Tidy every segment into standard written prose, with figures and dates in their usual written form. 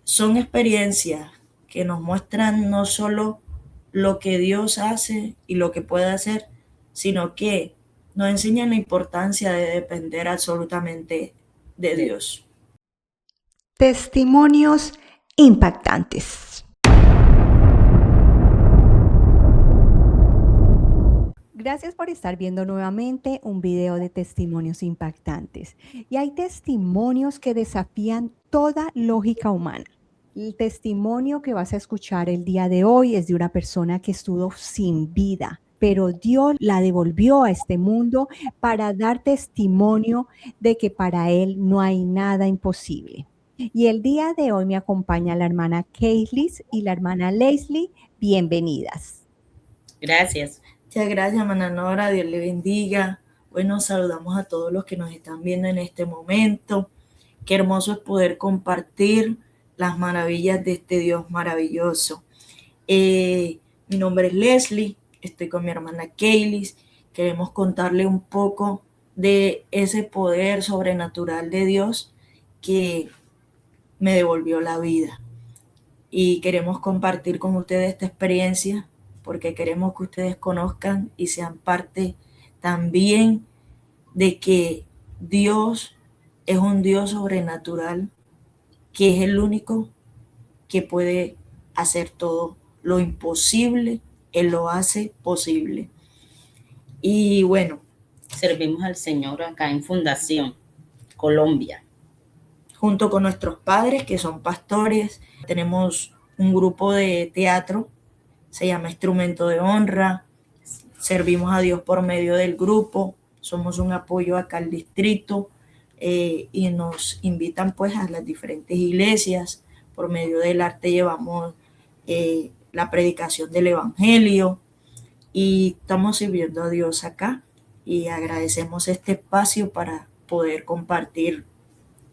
son experiencias que nos muestran no solo lo que Dios hace y lo que puede hacer, sino que nos enseñan la importancia de depender absolutamente de Dios. Testimonios impactantes. Gracias por estar viendo nuevamente un video de testimonios impactantes. Y hay testimonios que desafían toda lógica humana. El testimonio que vas a escuchar el día de hoy es de una persona que estuvo sin vida, pero Dios la devolvió a este mundo para dar testimonio de que para Él no hay nada imposible. Y el día de hoy me acompaña la hermana Kaylis y la hermana Leslie. Bienvenidas. Gracias. Muchas gracias, hermana Nora. Dios le bendiga. Bueno, saludamos a todos los que nos están viendo en este momento. Qué hermoso es poder compartir las maravillas de este Dios maravilloso. Mi nombre es Leslie, estoy con mi hermana Kaylis. Queremos contarle un poco de ese poder sobrenatural de Dios que me devolvió la vida. Y queremos compartir con ustedes esta experiencia porque queremos que ustedes conozcan y sean parte también de que Dios es un Dios sobrenatural, que es el único que puede hacer todo lo imposible, Él lo hace posible. Y bueno, servimos al Señor acá en Fundación Colombia. Junto con nuestros padres, que son pastores, tenemos un grupo de teatro, se llama Instrumento de Honra. Servimos a Dios por medio del grupo, somos un apoyo acá al distrito y nos invitan pues a las diferentes iglesias. Por medio del arte llevamos la predicación del evangelio y estamos sirviendo a Dios acá y agradecemos este espacio para poder compartir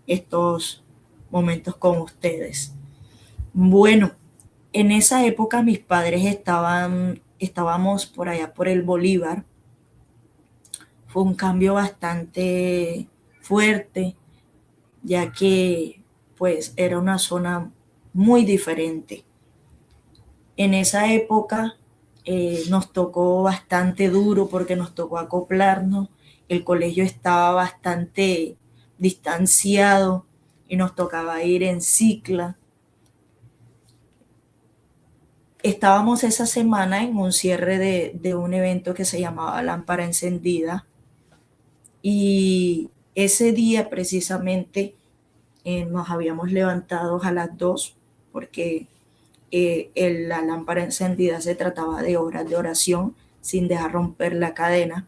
estos momentos con ustedes. Bueno, en esa época mis padres estábamos por allá por el Bolívar. Fue un cambio bastante fuerte, ya que pues era una zona muy diferente. En esa época nos tocó bastante duro porque nos tocó acoplarnos. El colegio estaba bastante distanciado y nos tocaba ir en cicla. Estábamos esa semana en un cierre de un evento que se llamaba Lámpara Encendida y ese día precisamente nos habíamos levantado a las 2 porque la lámpara encendida se trataba de horas de oración sin dejar romper la cadena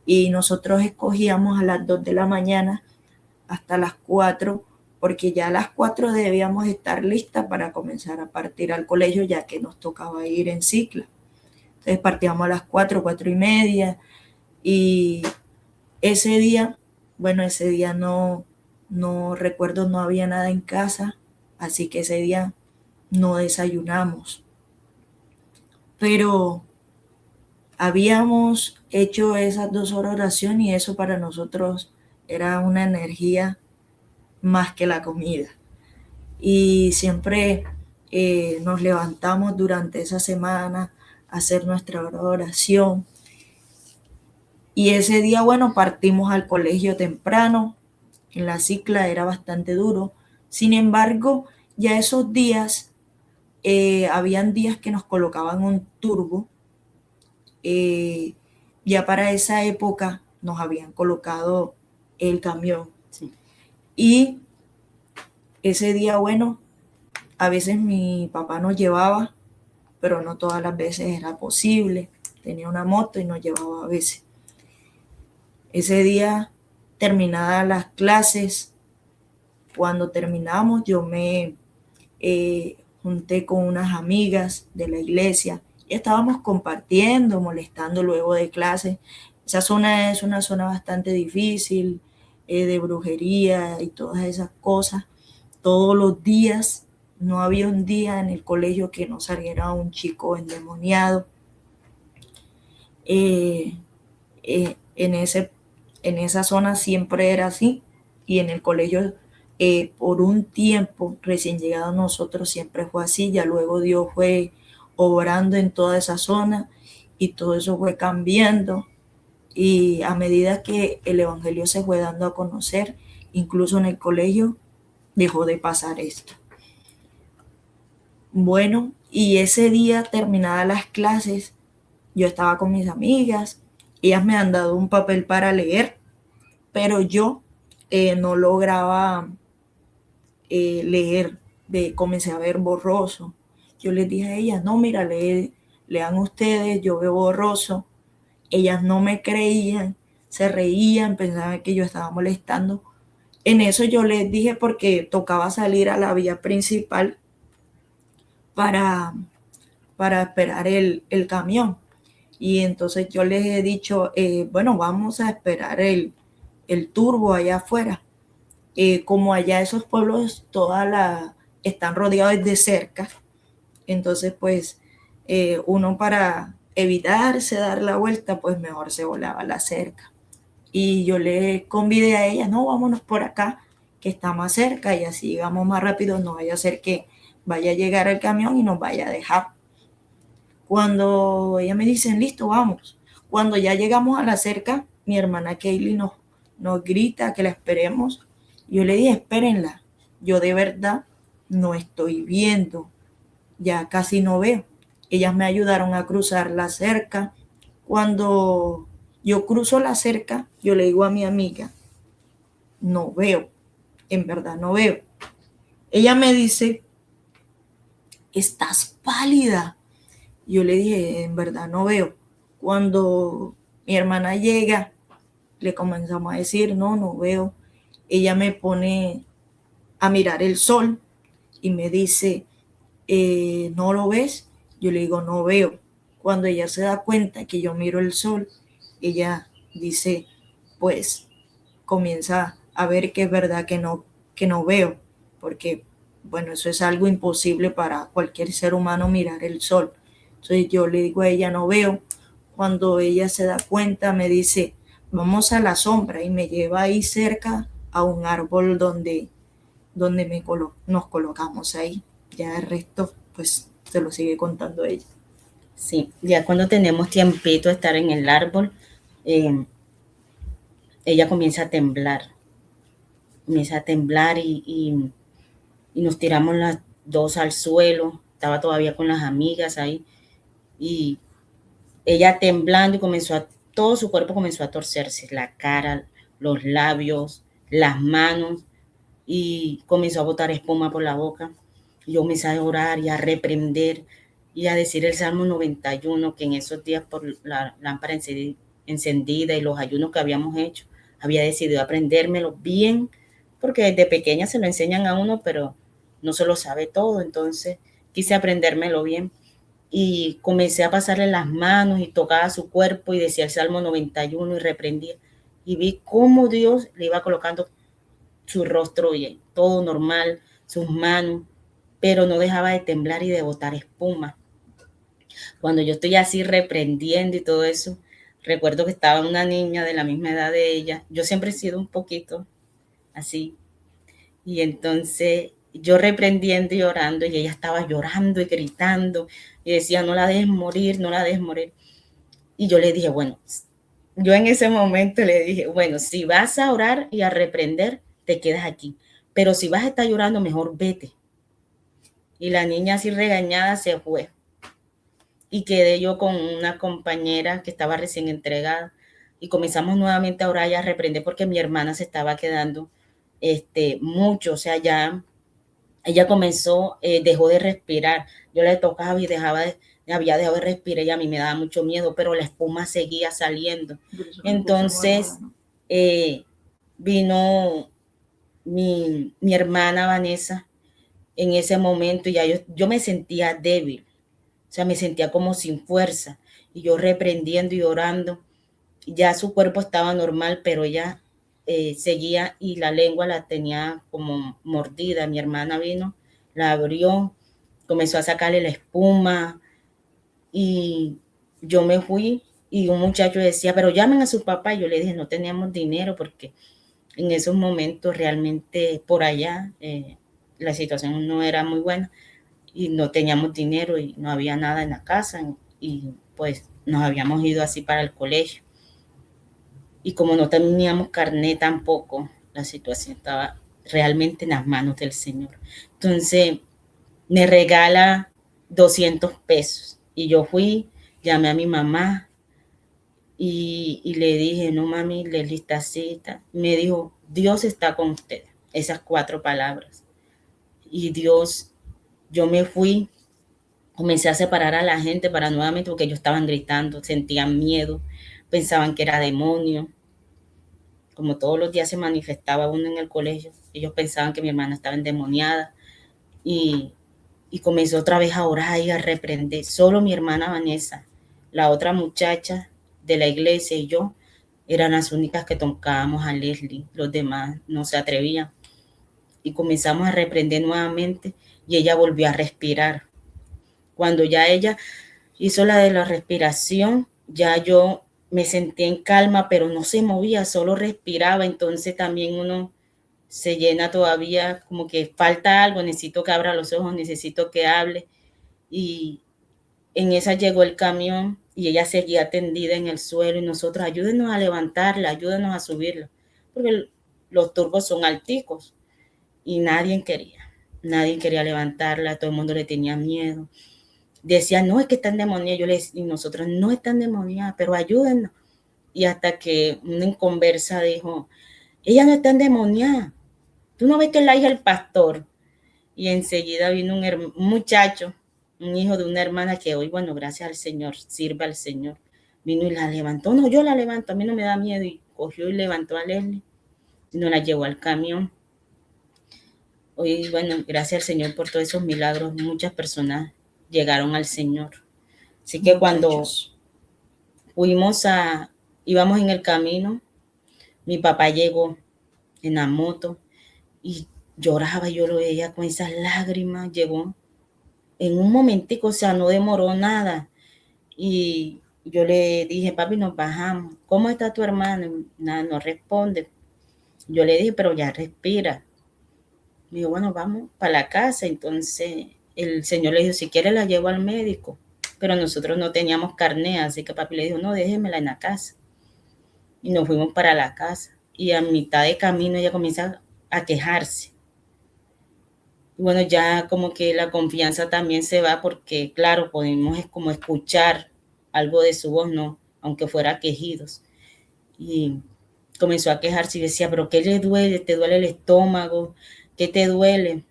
y nosotros escogíamos a las 2 de la mañana hasta las 4 porque ya a las 4 debíamos estar listas para comenzar a partir al colegio ya que nos tocaba ir en cicla. Entonces partíamos a las 4, 4:30 y ese día no recuerdo, no había nada en casa, así que ese día no desayunamos. Pero habíamos hecho esas 2 horas de oración y eso para nosotros era una energía más que la comida. Y siempre nos levantamos durante esa semana a hacer nuestra oración. Y ese día, bueno, partimos al colegio temprano. En la cicla era bastante duro. Sin embargo, ya esos días, habían días que nos colocaban un turbo. Ya para esa época nos habían colocado el camión. Sí. Y ese día, bueno, a veces mi papá nos llevaba, pero no todas las veces era posible. Tenía una moto y nos llevaba a veces. Ese día, terminadas las clases, cuando terminamos, yo me junté con unas amigas de la iglesia y estábamos compartiendo, molestando luego de clases. Esa zona es una zona bastante difícil, de brujería y todas esas cosas. Todos los días, no había un día en el colegio que no saliera un chico endemoniado. En esa zona siempre era así y en el colegio Por un tiempo, recién llegado a nosotros, siempre fue así. Ya luego Dios fue obrando en toda esa zona y todo eso fue cambiando. Y a medida que el evangelio se fue dando a conocer, incluso en el colegio, dejó de pasar esto. Bueno, y ese día, terminadas las clases, yo estaba con mis amigas, ellas me han dado un papel para leer, pero yo no lograba leer, comencé a ver borroso. Yo les dije a ellas, no, mira, lean ustedes, yo veo borroso. Ellas no me creían, se reían, pensaban que yo estaba molestando. En eso yo les dije, porque tocaba salir a la vía principal para, para esperar el camión. Y entonces yo les he dicho, bueno, vamos a esperar el turbo allá afuera. Como allá esos pueblos están rodeados de cerca, entonces pues uno, para evitarse dar la vuelta, pues mejor se volaba la cerca. Y yo le convidé a ella, no, vámonos por acá, que está más cerca, y así llegamos más rápido, no vaya a ser que vaya a llegar el camión y nos vaya a dejar. Cuando ella me dice, listo, vamos. Cuando ya llegamos a la cerca, mi hermana Kaylee nos grita que la esperemos. Yo le dije, espérenla, yo de verdad no estoy viendo, ya casi no veo. Ellas me ayudaron a cruzar la cerca. Cuando yo cruzo la cerca, yo le digo a mi amiga, no veo, en verdad no veo. Ella me dice, estás pálida. Yo le dije, en verdad no veo. Cuando mi hermana llega, le comenzamos a decir, no veo. Ella me pone a mirar el sol y me dice, ¿no lo ves? Yo le digo, no veo. Cuando ella se da cuenta que yo miro el sol, ella dice, pues comienza a ver que es verdad que no veo, porque bueno, eso es algo imposible para cualquier ser humano, mirar el sol. Entonces yo le digo a ella, no veo. Cuando ella se da cuenta, me dice, vamos a la sombra, y me lleva ahí cerca a un árbol donde nos colocamos ahí. Ya el resto, pues, se lo sigue contando ella. Sí, ya cuando tenemos tiempito de estar en el árbol, ella comienza a temblar. Y nos tiramos las dos al suelo. Estaba todavía con las amigas ahí. Y ella temblando y todo su cuerpo comenzó a torcerse, la cara, los labios, las manos, y comenzó a botar espuma por la boca. Yo comencé a orar y a reprender y a decir el Salmo 91, que en esos días, por la lámpara encendida y los ayunos que habíamos hecho, había decidido aprendérmelo bien, porque desde pequeña se lo enseñan a uno, pero no se lo sabe todo. Entonces quise aprendérmelo bien y comencé a pasarle las manos y tocaba su cuerpo y decía el Salmo 91 y reprendía. Y vi cómo Dios le iba colocando su rostro bien, todo normal, sus manos, pero no dejaba de temblar y de botar espuma. Cuando yo estoy así reprendiendo y todo eso, recuerdo que estaba una niña de la misma edad de ella. Yo siempre he sido un poquito así. Y entonces yo reprendiendo y orando, y ella estaba llorando y gritando y decía, no la dejes morir, no la dejes morir. Y yo le dije, bueno, yo en ese momento le dije, bueno, si vas a orar y a reprender, te quedas aquí. Pero si vas a estar llorando, mejor vete. Y la niña así regañada se fue. Y quedé yo con una compañera que estaba recién entregada. Y comenzamos nuevamente a orar y a reprender, porque mi hermana se estaba quedando mucho. O sea, ya ella comenzó, dejó de respirar. Yo le tocaba y había dejado de respirar, y a mí me daba mucho miedo, pero la espuma seguía saliendo. Entonces vino mi hermana Vanessa en ese momento, y ya yo me sentía débil, o sea, me sentía como sin fuerza, y yo reprendiendo y orando. Ya su cuerpo estaba normal, pero ella seguía, y la lengua la tenía como mordida. Mi hermana vino, la abrió, comenzó a sacarle la espuma, y yo me fui, y un muchacho decía, pero llamen a su papá. Y yo le dije, no teníamos dinero porque En esos momentos realmente por allá la situación no era muy buena y no teníamos dinero y no había nada en la casa y pues nos habíamos ido así para el colegio. Y como no teníamos carnet tampoco, la situación estaba realmente en las manos del Señor. Entonces me regala 200 pesos y yo fui, llamé a mi mamá y le dije, no mami, Leslie está así. Me dijo, Dios está con usted, esas 4 palabras. Y Dios, yo me fui, comencé a separar a la gente para nuevamente, porque ellos estaban gritando, sentían miedo, pensaban que era demonio. Como todos los días se manifestaba uno en el colegio, ellos pensaban que mi hermana estaba endemoniada y comenzó otra vez a orar y a reprender. Solo mi hermana Vanessa, la otra muchacha de la iglesia y yo eran las únicas que tocábamos a Leslie, los demás no se atrevían. Y comenzamos a reprender nuevamente y ella volvió a respirar. Cuando ya ella hizo la de la respiración, ya yo me sentí en calma, pero no se movía, solo respiraba. Entonces también uno se llena todavía, como que falta algo, necesito que abra los ojos, necesito que hable. Y en esa llegó el camión y ella seguía tendida en el suelo y nosotros, ayúdenos a levantarla, ayúdenos a subirla, porque los turbos son alticos y nadie quería levantarla, todo el mundo le tenía miedo. Decía, no, es que está endemoniada, y nosotros, no está endemoniada, pero ayúdenos. Y hasta que una en conversa dijo, ella no está endemoniada, tú no ves que es la hija del pastor. Y enseguida vino un muchacho, un hijo de una hermana que hoy, bueno, gracias al Señor, sirve al Señor. Vino y la levantó. No, yo la levanto, a mí no me da miedo. Y cogió y levantó a Leslie y nos la llevó al camión. Hoy, bueno, gracias al Señor por todos esos milagros. Muchas personas llegaron al Señor. Así que cuando íbamos en el camino, mi papá llegó en la moto y lloraba, yo lo veía con esas lágrimas, llegó en un momentico, o sea, no demoró nada. Y yo le dije, papi, nos bajamos. ¿Cómo está tu hermano? Nada, no responde. Yo le dije, pero ya respira. Me dijo, bueno, vamos para la casa. Entonces el señor le dijo, si quiere la llevo al médico. Pero nosotros no teníamos carnet, así que papi le dijo, no, déjemela en la casa. Y nos fuimos para la casa. Y a mitad de camino ella comienza a quejarse. Y bueno, ya como que la confianza también se va porque, claro, podemos como escuchar algo de su voz, ¿no? Aunque fuera quejidos. Y comenzó a quejarse y decía, pero ¿qué le duele? ¿Te duele el estómago? ¿Qué te duele?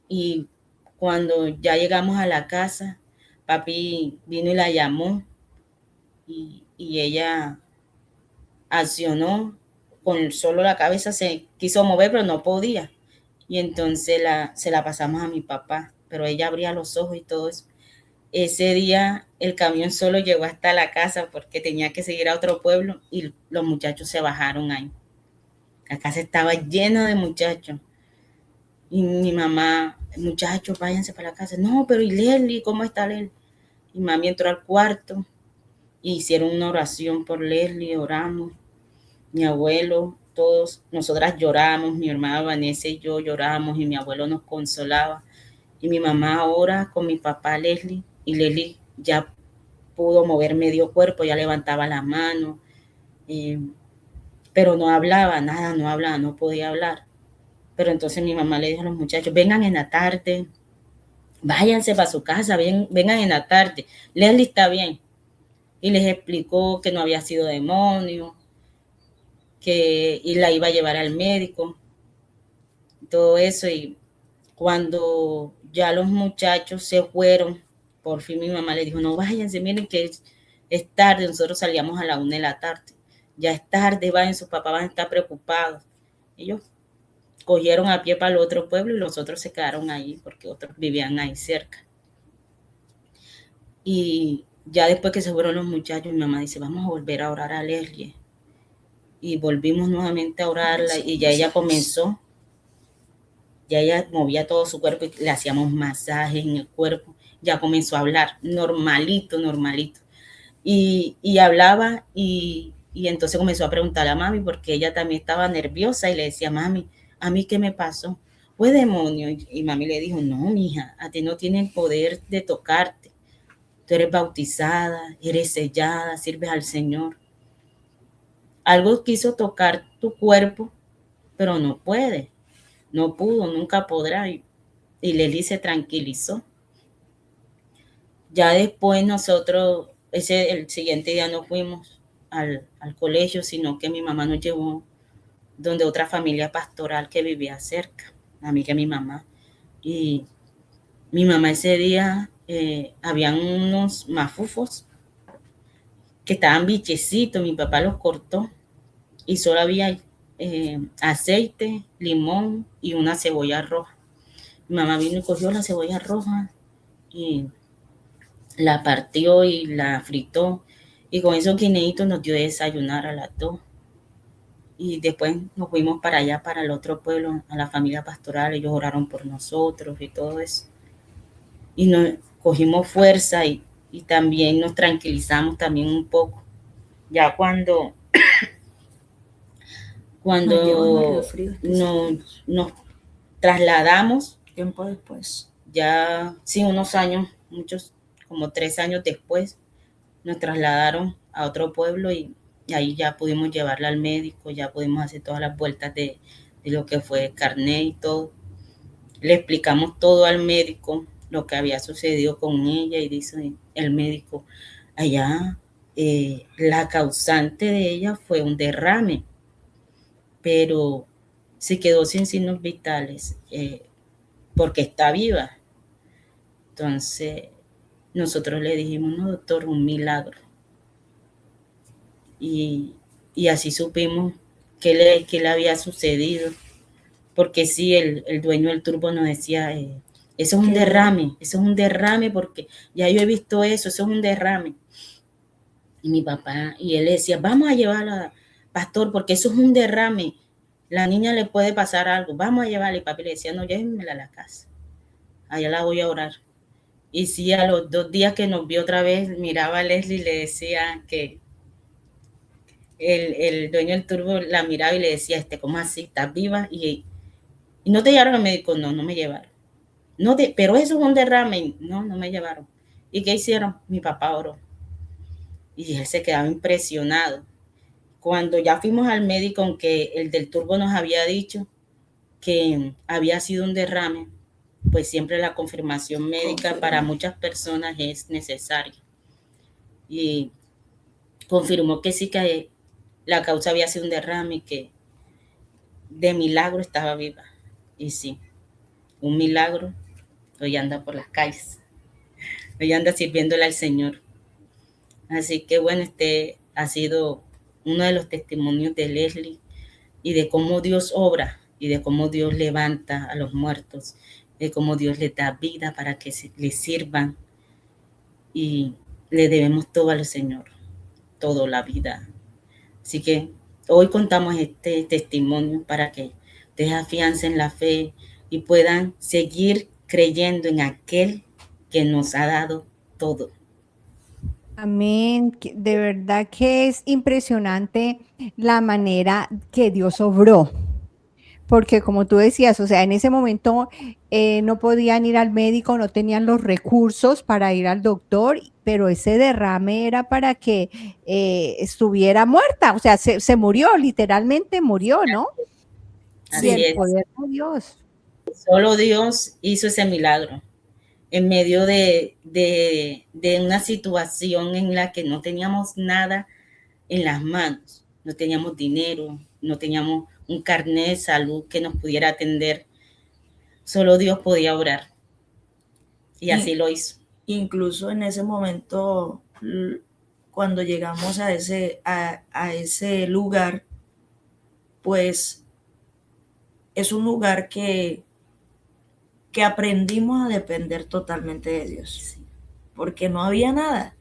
Y cuando ya llegamos a la casa, papi vino y la llamó y ella accionó con solo la cabeza, se quiso mover, pero no podía. Y entonces se la pasamos a mi papá, pero ella abría los ojos y todo eso. Ese día el camión solo llegó hasta la casa porque tenía que seguir a otro pueblo y los muchachos se bajaron ahí. La casa estaba llena de muchachos. Y mi mamá, muchachos, váyanse para la casa. No, pero ¿y Leslie? ¿Cómo está Leslie? Y mami entró al cuarto y hicieron una oración por Leslie, oramos. Mi abuelo, todos, nosotras lloramos, mi hermana Vanessa y yo lloramos y mi abuelo nos consolaba. Y mi mamá ahora con mi papá Leslie, y Leslie ya pudo mover medio cuerpo, ya levantaba la mano, pero no hablaba, nada, no hablaba, no podía hablar. Pero entonces mi mamá le dijo a los muchachos, vengan en la tarde, váyanse para su casa, vengan en la tarde, Leslie está bien. Y les explicó que no había sido demonio, y la iba a llevar al médico, todo eso. Y cuando ya los muchachos se fueron, por fin mi mamá le dijo, no váyanse, miren que es tarde, nosotros salíamos a la 1 de la tarde, ya es tarde, vayan, sus papás van a estar preocupados. Ellos cogieron a pie para el otro pueblo y los otros se quedaron ahí porque otros vivían ahí cerca. Y ya después que se fueron los muchachos, mi mamá dice, vamos a volver a orar a Leslie. Y volvimos nuevamente a orarla y ya ella comenzó, ya ella movía todo su cuerpo y le hacíamos masajes en el cuerpo, ya comenzó a hablar normalito. Y hablaba y Y entonces comenzó a preguntarle a mami porque ella también estaba nerviosa y le decía, mami, ¿a mí qué me pasó? Fue demonio. Y mami le dijo, no, mija, a ti no tiene el poder de tocarte. Tú eres bautizada, eres sellada, sirves al Señor. Algo quiso tocar tu cuerpo, pero no puede. No pudo, nunca podrá. Y Leli se tranquilizó. Ya después nosotros, el siguiente día no fuimos al colegio, sino que mi mamá nos llevó donde otra familia pastoral que vivía cerca, a mí que mi mamá. Y mi mamá ese día, habían unos mafufos que estaban bichecitos, mi papá los cortó y solo había aceite, limón y una cebolla roja. Mi mamá vino y cogió la cebolla roja y la partió y la fritó. Y con esos guineitos nos dio de desayunar a las 2. Y después nos fuimos para allá, para el otro pueblo, a la familia pastoral. Ellos oraron por nosotros y todo eso. Y nos cogimos fuerza y también nos tranquilizamos también un poco. Ya cuando nos trasladamos, tiempo después, ya sí, unos años, muchos, como 3 años después, nos trasladaron a otro pueblo y ahí ya pudimos llevarla al médico, ya pudimos hacer todas las vueltas de lo que fue carnet y todo. Le explicamos todo al médico, lo que había sucedido con ella, y dice el médico, allá la causante de ella fue un derrame, pero se quedó sin signos vitales porque está viva. Entonces nosotros le dijimos, no, doctor, un milagro. Y así supimos qué le había sucedido, porque sí, el dueño del turbo nos decía, eso es un derrame, porque ya yo he visto eso es un derrame. Y mi papá, y él le decía, vamos a llevarla, pastor, porque eso es un derrame, la niña le puede pasar algo, vamos a llevarla. Y papi le decía, no, llévenmela a la casa, allá la voy a orar. Y sí, a los 2 días que nos vio otra vez, miraba a Leslie y le decía que el dueño del turbo la miraba y le decía, ¿cómo así? ¿Estás viva? Y no te llevaron al médico. No me llevaron. Pero eso es un derrame. No me llevaron. ¿Y qué hicieron? Mi papá oró. Y él se quedaba impresionado. Cuando ya fuimos al médico, aunque el del turbo nos había dicho que había sido un derrame, pues siempre la confirmación médica para muchas personas es necesaria. Y confirmó que sí, que la causa había sido un derrame y que de milagro estaba viva. Y sí, un milagro. Hoy anda por las calles. Hoy anda sirviéndole al Señor. Así que bueno, este ha sido uno de los testimonios de Leslie y de cómo Dios obra y de cómo Dios levanta a los muertos, de cómo Dios les da vida para que le sirvan, y le debemos todo al Señor, toda la vida. Así que hoy contamos este testimonio para que ustedes afiancen la fe y puedan seguir creyendo en aquel que nos ha dado todo. Amén. De verdad que es impresionante la manera que Dios obró. Porque como tú decías, o sea, en ese momento no podían ir al médico, no tenían los recursos para ir al doctor, pero ese derrame era para que estuviera muerta, o sea, se murió, literalmente murió, ¿no? Así Y el es. poder de Dios. Solo Dios hizo ese milagro en medio de una situación en la que no teníamos nada en las manos, no teníamos dinero, no teníamos un carnet de salud que nos pudiera atender. Solo Dios podía obrar. Y así lo hizo. Incluso en ese momento, cuando llegamos a ese lugar, pues es un lugar que aprendimos a depender totalmente de Dios, Sí. porque no había nada,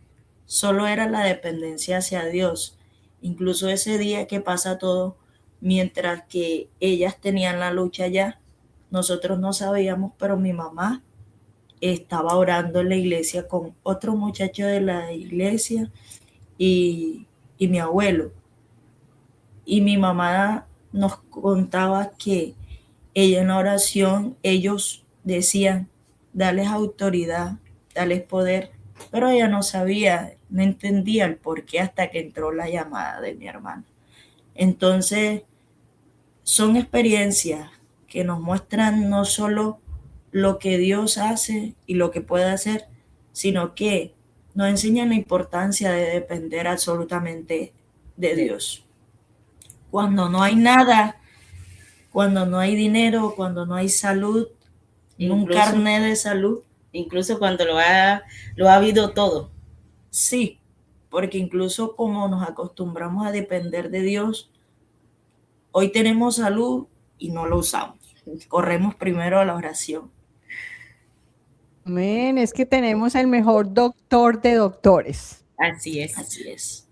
solo era la dependencia hacia Dios. Incluso ese día que pasa todo, mientras que ellas tenían la lucha allá, nosotros no sabíamos, pero mi mamá estaba orando en la iglesia con otro muchacho de la iglesia y mi abuelo. Y mi mamá nos contaba que ella en la oración, ellos decían, dales autoridad, dales poder, pero ella no sabía, no entendía el por qué hasta que entró la llamada de mi hermana. Entonces, son experiencias que nos muestran no solo lo que Dios hace y lo que puede hacer, sino que nos enseñan la importancia de depender absolutamente de Dios. Cuando no hay nada, cuando no hay dinero, cuando no hay salud, un carnet de salud. Incluso cuando lo ha habido todo. Sí, porque incluso como nos acostumbramos a depender de Dios, hoy tenemos salud y no lo usamos. Corremos primero a la oración. Amén, es que tenemos el mejor doctor de doctores. Así es. Así es.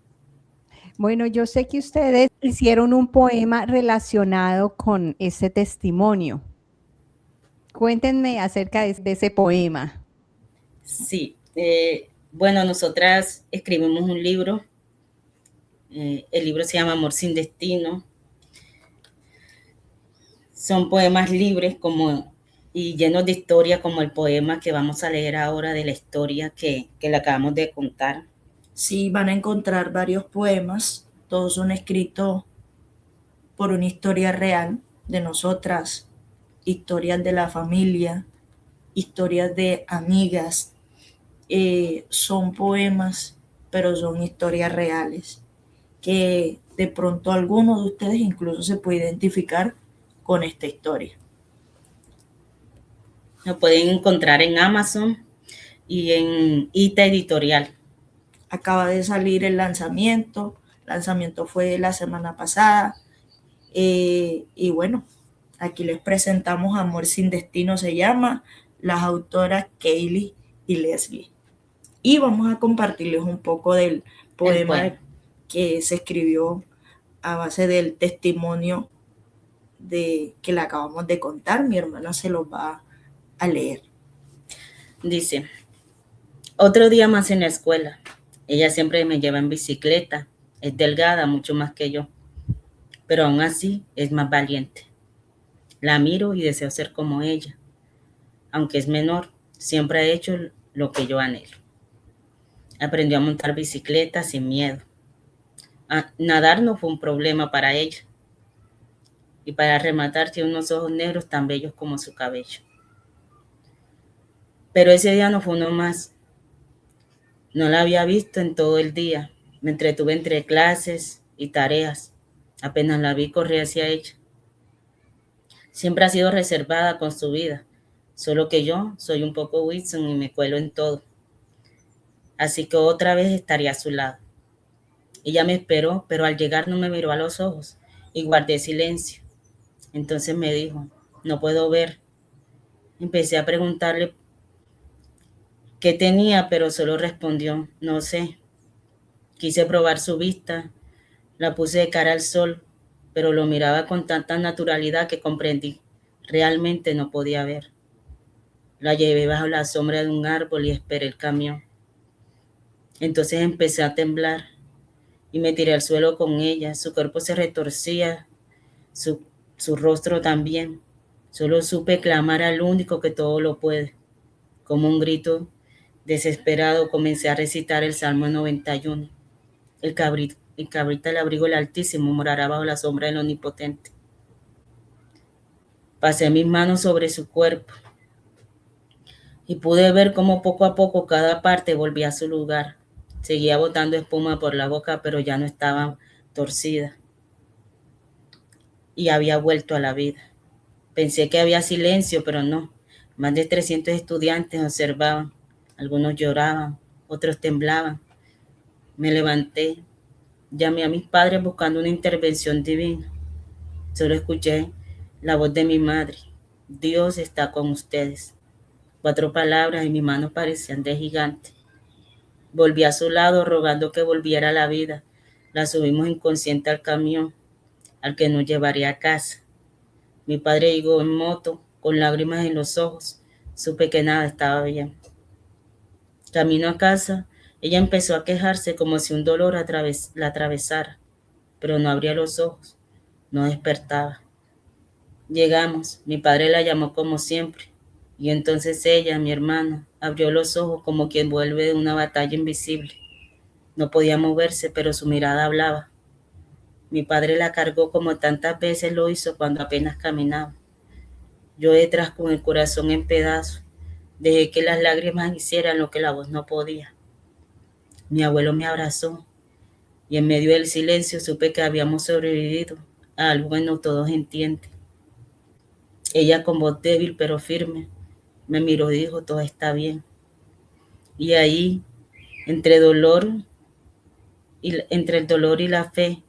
Bueno, yo sé que ustedes hicieron un poema relacionado con ese testimonio. Cuéntenme acerca de ese poema. Sí, bueno, nosotras escribimos un libro. El libro se llama Amor sin Destino. Son poemas libres y llenos de historia, como el poema que vamos a leer ahora, de la historia que le acabamos de contar. Sí, van a encontrar varios poemas. Todos son escritos por una historia real de nosotras, historias de la familia, historias de amigas. Son poemas, pero son historias reales, que de pronto alguno de ustedes incluso se puede identificar con esta historia. Lo pueden encontrar en Amazon y en ITA Editorial. Acaba de salir el lanzamiento fue la semana pasada, y bueno, aquí les presentamos Amor sin Destino, se llama, las autoras Kaylee y Leslie. Y vamos a compartirles un poco del poema que se escribió a base del testimonio que le acabamos de contar. Mi hermana se los va a leer. Dice: otro día más en la escuela. Ella siempre me lleva en bicicleta. Es delgada, mucho más que yo, pero aún así es más valiente. La miro y deseo ser como ella. Aunque es menor, siempre ha hecho lo que yo anhelo. Aprendió a montar bicicleta sin miedo. Nadar no fue un problema para ella. Y para rematar, tiene unos ojos negros tan bellos como su cabello. Pero ese día no fue uno más. No la había visto en todo el día. Me entretuve entre clases y tareas. Apenas la vi, corrí hacia ella. Siempre ha sido reservada con su vida, solo que yo soy un poco Wilson y me cuelo en todo. Así que otra vez estaría a su lado. Ella me esperó, pero al llegar no me miró a los ojos y guardé silencio. Entonces me dijo: no puedo ver. Empecé a preguntarle qué tenía, pero solo respondió: no sé. Quise probar su vista, la puse de cara al sol, pero lo miraba con tanta naturalidad que comprendí. Realmente no podía ver. La llevé bajo la sombra de un árbol y esperé el camión. Entonces empecé a temblar y me tiré al suelo con ella. Su cuerpo se retorcía, su rostro también. Solo supe clamar al único que todo lo puede. Como un grito desesperado comencé a recitar el Salmo 91. El cabrita del abrigo del Altísimo morará bajo la sombra del Omnipotente. Pasé mis manos sobre su cuerpo y pude ver cómo poco a poco cada parte volvía a su lugar. Seguía botando espuma por la boca, pero ya no estaba torcida y había vuelto a la vida. Pensé que había silencio, pero no. Más de 300 estudiantes observaban. Algunos lloraban, otros temblaban. Me levanté, llamé a mis padres buscando una intervención divina. Solo escuché la voz de mi madre: Dios está con ustedes. 4 palabras y mis manos parecían de gigante. Volví a su lado rogando que volviera a la vida. La subimos inconsciente al camión, al que nos llevaría a casa. Mi padre llegó en moto, con lágrimas en los ojos. Supe que nada estaba bien. Camino a casa, ella empezó a quejarse como si un dolor la atravesara. pero no abría los ojos, no despertaba. Llegamos, mi padre la llamó como siempre, y entonces ella, mi hermana, abrió los ojos como quien vuelve de una batalla invisible. No podía moverse, pero su mirada hablaba. Mi padre la cargó como tantas veces lo hizo cuando apenas caminaba. Yo detrás con el corazón en pedazos, dejé que las lágrimas hicieran lo que la voz no podía. Mi abuelo me abrazó y en medio del silencio supe que habíamos sobrevivido a algo que no todos entienden. Ella con voz débil pero firme me miró y dijo, todo está bien. Y ahí, entre el dolor y la fe,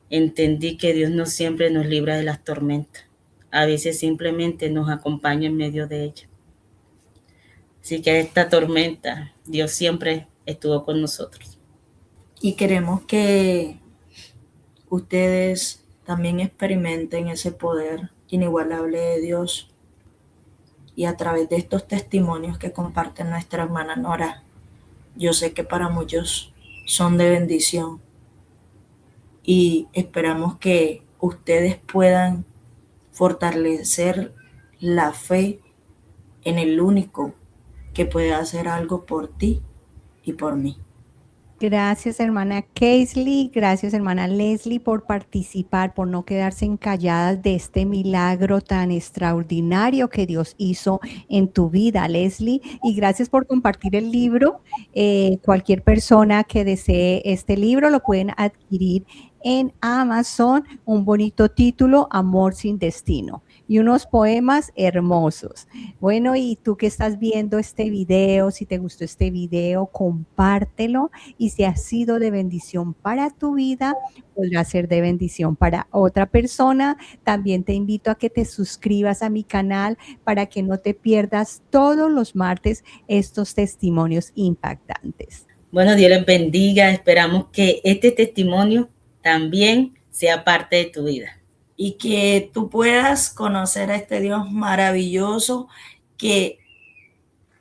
entendí que Dios no siempre nos libra de las tormentas. A veces simplemente nos acompaña en medio de ellas. Así que esta tormenta, Dios siempre estuvo con nosotros. Y queremos que ustedes también experimenten ese poder inigualable de Dios. Y a través de estos testimonios que comparte nuestra hermana Nora, yo sé que para muchos son de bendición. Y esperamos que ustedes puedan fortalecer la fe en el único que puede hacer algo por ti y por mí. Gracias, hermana Keisley, gracias, hermana Leslie, por participar, por no quedarse encalladas de este milagro tan extraordinario que Dios hizo en tu vida, Leslie, y gracias por compartir el libro. Cualquier persona que desee este libro lo pueden adquirir en Amazon, un bonito título, Amor sin destino, y unos poemas hermosos. Bueno, y tú que estás viendo este video, si te gustó este video, compártelo, y si ha sido de bendición para tu vida, podrá ser de bendición para otra persona. También te invito a que te suscribas a mi canal para que no te pierdas todos los martes estos testimonios impactantes. Bueno, Dios les bendiga. Esperamos que este testimonio también sea parte de tu vida. Y que tú puedas conocer a este Dios maravilloso que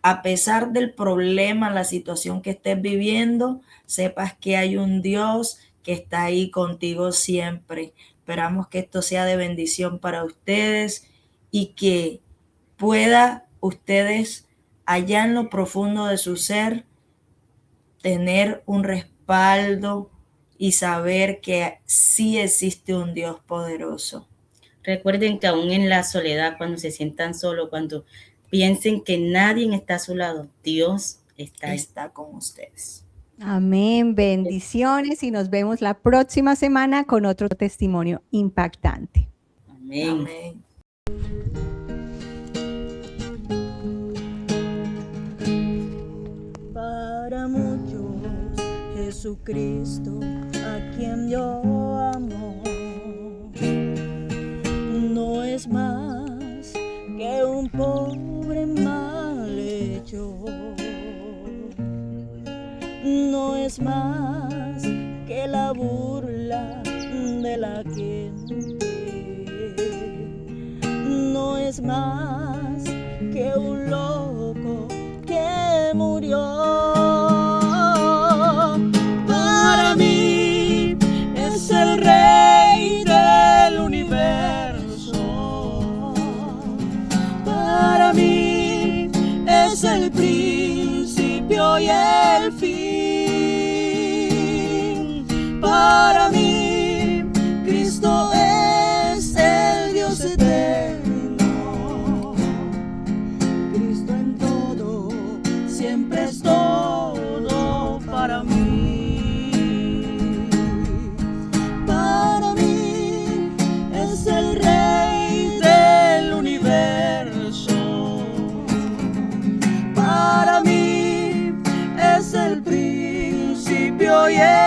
a pesar del problema, la situación que estés viviendo, sepas que hay un Dios que está ahí contigo siempre. Esperamos que esto sea de bendición para ustedes y que pueda ustedes allá en lo profundo de su ser tener un respaldo y saber que sí existe un Dios poderoso. Recuerden que aún en la soledad, cuando se sientan solos, cuando piensen que nadie está a su lado, Dios está con ustedes. Amén, bendiciones y nos vemos la próxima semana con otro testimonio impactante. Amén. Amén. Para muchos, Jesucristo, a quien yo amo, no es más que un pobre mal hecho. No es más que la burla de la gente. No es más que un loco que murió. Para mí es el Rey del universo. Para mí es el principio y el fin. Para mí Cristo es el Dios eterno. Cristo en todo, siempre es todo para mí. Para mí es el Rey del universo. Para mí es el principio y el